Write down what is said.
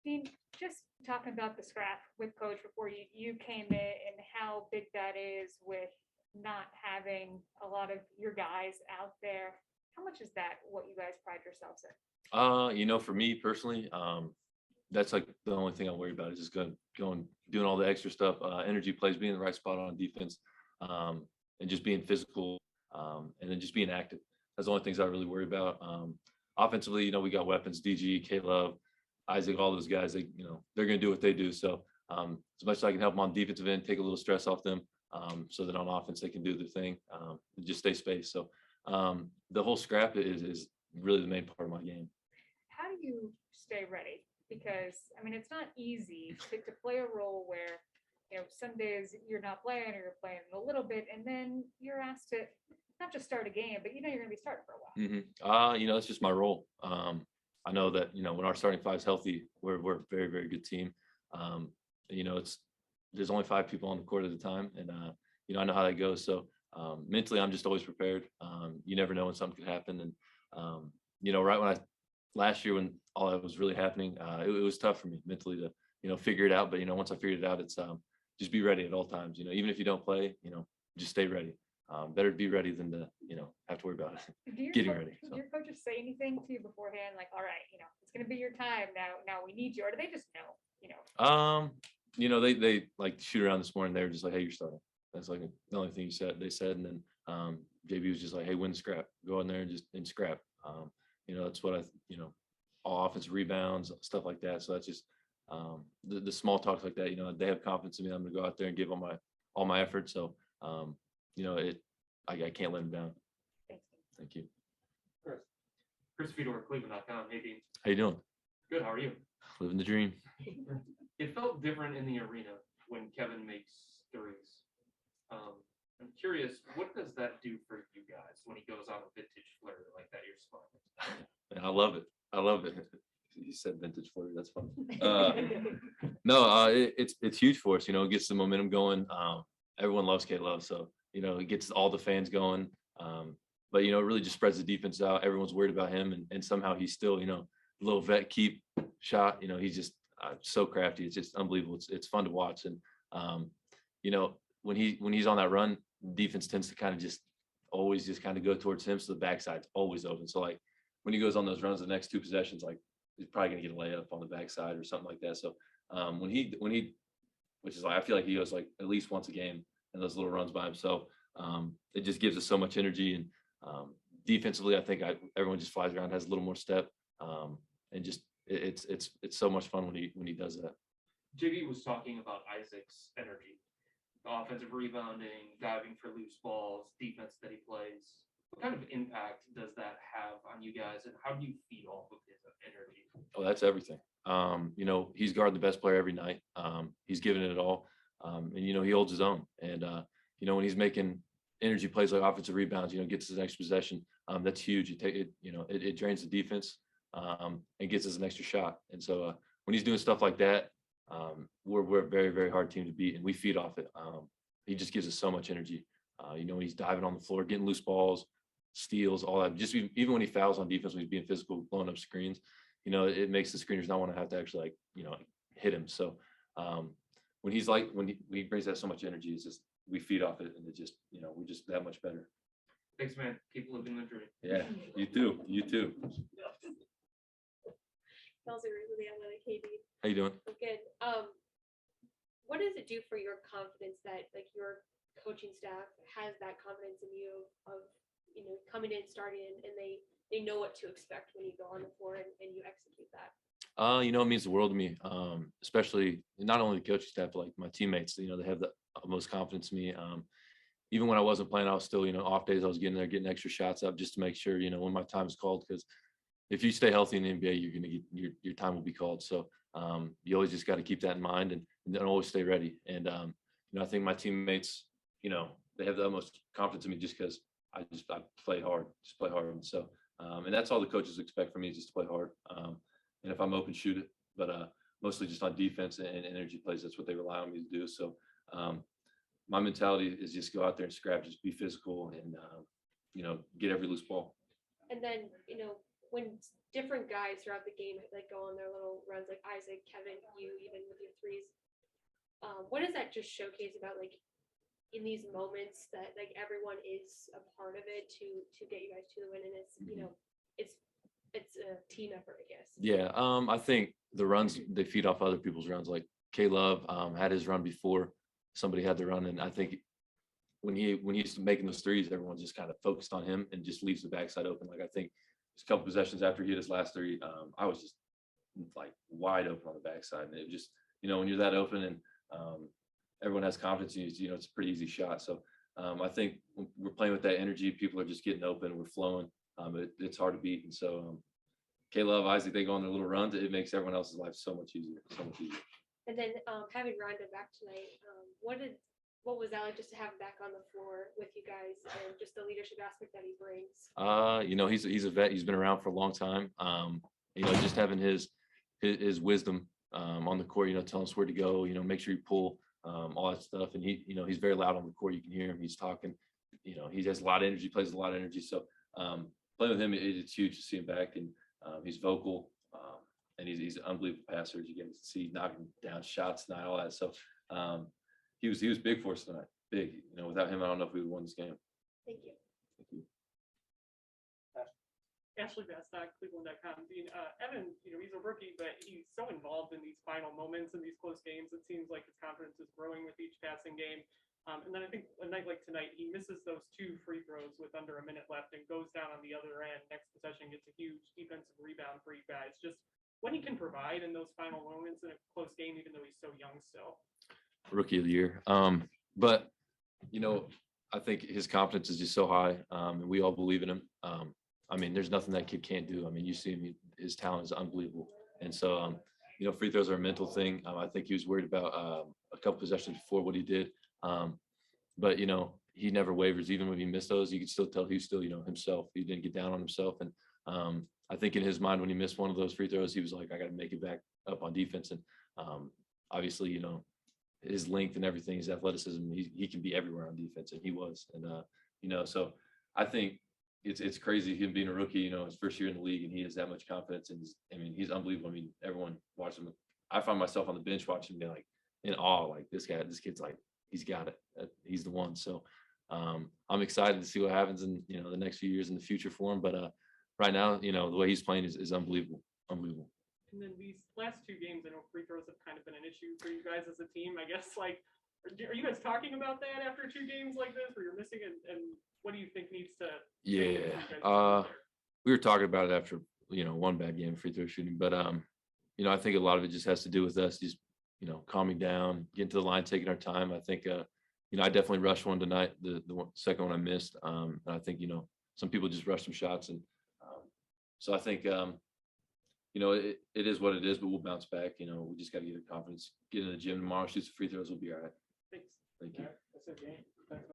mean, just talking about the scrap with coach before you came in and how big that is with not having a lot of your guys out there. How much is that what you guys pride yourselves in? For me personally, that's like the only thing I worry about is just going, doing all the extra stuff, energy plays, being in the right spot on defense, and just being physical, and then just being active. That's the only things I really worry about. Offensively, we got weapons, DG, K-Love, Isaac, all those guys, they're going to do what they do. So as much as I can help them on defensive end, take a little stress off them, so that on offense they can do their thing, and just stay spaced. So the whole scrap is really the main part of my game. How do you stay ready? Because, I mean, it's not easy to play a role where, some days you're not playing or you're playing a little bit, and then you're asked to not just start a game, but you're going to be starting for a while. It's just my role. I know that, when our starting five is healthy, we're a very, very good team. There's only 5 people on the court at a time, and I know how that goes. So mentally, I'm just always prepared. You never know when something could happen, and right when last year when all that was really happening, it was tough for me mentally to figure it out. But once I figured it out, it's just be ready at all times. Even if you don't play, just stay ready. Better to be ready than to have to worry about it. Getting ready. Do your coaches say anything to you beforehand, like, all right, it's going to be your time now we need you, or do they just know? They like shoot around this morning. They were just like, hey, you're starting. That's like the only thing they said. And then JB was just like, hey, win scrap, go in there and scrap. That's what all offensive rebounds, stuff like that. So that's just the small talks like that. They have confidence in me. I'm going to go out there and give all my effort. So I can't let them down. Thank you. Chris Fedor, Cleveland.com. Hey, Dean. How you doing? Good. How are you? Living the dream. It felt different in the arena when Kevin makes threes. I'm curious, what does that do for you guys when he goes on a vintage flurry like that? You're smiling. Man, I love it. You said vintage flurry. That's fun. No, it's huge for us. It gets the momentum going. Everyone loves K-Love, so it gets all the fans going. But it really just spreads the defense out. Everyone's worried about him, and somehow he's still little vet keep shot. He's just so crafty. It's just unbelievable. It's fun to watch, and when he's on that run, defense tends to kind of just always just kind of go towards him, so the backside's always open. So like when he goes on those runs, the next 2 possessions, like he's probably gonna get a layup on the backside or something like that. So when he, which is like I feel like he goes like at least once a game and those little runs by himself, it just gives us so much energy. And defensively, I think everyone just flies around, has a little more step, and just it's so much fun when he does that. JB was talking about Isaac's energy, offensive rebounding, diving for loose balls, defense that he plays. What kind of impact does that have on you guys, and how do you feed off of his energy? Oh, that's everything. He's guarding the best player every night. He's giving it all, and he holds his own. And when he's making energy plays like offensive rebounds, gets his next possession, that's huge. It drains the defense, and gets us an extra shot. And so when he's doing stuff like that, we're a very, very hard team to beat, and we feed off it. He just gives us so much energy. When he's diving on the floor, getting loose balls, steals, all that. Just even when he fouls on defense, when he's being physical, blowing up screens, it makes the screeners not want to have to actually hit him. So when he brings that so much energy, it's just we feed off it, and it just we're just that much better. Thanks, man. Keep living the dream. Yeah, you too. Kelsey Ridley, I'm with KB. How you doing? I'm good. What does it do for your confidence that your coaching staff has that confidence in you of coming in, starting in, and they know what to expect when you go on the floor and you execute that? It means the world to me, especially not only the coaching staff, but like my teammates. They have the utmost confidence in me. Even when I wasn't playing, I was still, off days, I was getting there, getting extra shots up just to make sure, when my time is called. Because if you stay healthy in the NBA, you're going to get your time will be called. So you always just got to keep that in mind and always stay ready. And I think my teammates, they have the utmost confidence in me just because I play hard, just play hard. And so and that's all the coaches expect from me is just to play hard. And if I'm open, shoot it. But mostly just on defense and energy plays, that's what they rely on me to do. So my mentality is just go out there and scrap, just be physical and, get every loose ball. And then, different guys throughout the game like go on their little runs, like Isaac, Kevin, you even with your threes, what does that just showcase about like in these moments that like everyone is a part of it to get you guys to the win, and it's it's a team effort, I guess. Yeah, I think the runs they feed off other people's runs. Like K Love had his run before somebody had the run, and I think when he's making those threes, everyone's just kind of focused on him and just leaves the backside open. Like I think just a couple possessions after he hit his last three, I was just like wide open on the backside, and it just when you're that open and everyone has confidence in you, it's a pretty easy shot. So I think we're playing with that energy. People are just getting open, we're flowing. It's hard to beat, and so K Love, Isaac, they go on their little runs. It makes everyone else's life so much easier, so much easier. And then having Rondo back tonight, what was that like just to have him back on the floor with you guys and just the leadership aspect that he brings? He's a vet. He's been around for a long time. Just having his wisdom on the court, telling us where to go, make sure you pull, all that stuff. And he's very loud on the court. You can hear him. He's talking. He has a lot of energy, plays a lot of energy. So playing with him, it's huge to see him back. And he's vocal, and he's an unbelievable passer. As you can see, knocking down shots tonight, all that. So he was big for us tonight. Big. Without him, I don't know if we would have won this game. Thank you. Thank you. Ashley Bastock, Cleveland.com. Evan, he's a rookie, but he's so involved in these final moments in these close games. It seems like his confidence is growing with each passing game. And then I think a night like tonight, he misses those 2 free throws with under a minute left and goes down on the other end. Next possession gets a huge defensive rebound for you guys. Just what he can provide in those final moments in a close game, even though he's so young still. Rookie of the year. But I think his confidence is just so high, and we all believe in him. There's nothing that kid can't do. You see him; his talent is unbelievable. And so, free throws are a mental thing. I think he was worried about a couple possessions before what he did. But he never wavers. Even when he missed those, you could still tell he's still himself. He didn't get down on himself. And I think in his mind, when he missed one of those free throws, he was like, I got to make it back up on defense. And obviously, his length and everything, his athleticism, he can be everywhere on defense, and he was. And so I think it's crazy him being a rookie, his first year in the league, and he has that much confidence. And he's unbelievable. Everyone watches him. I find myself on the bench watching him, being like in awe, like this kid's like, he's got it. He's the one. So I'm excited to see what happens in the next few years in the future for him. But right now, the way he's playing is unbelievable. Unbelievable. And then these last 2 games, I know free throws have kind of been an issue for you guys as a team. I guess, like, are you guys talking about that after 2 games like this where you're missing it? And what do you think needs to? Yeah. We were talking about it after, one bad game of free throw shooting. But, I think a lot of it just has to do with us just, calming down, getting to the line, taking our time. I think, I definitely rushed one tonight, the second one I missed. And I think, some people just rushed some shots. And so I think, it is what it is, but we'll bounce back. We just got to get the confidence, get in the gym tomorrow, shoot some free throws, we'll be all right. Thanks. Thank you. That's a game. Thanks.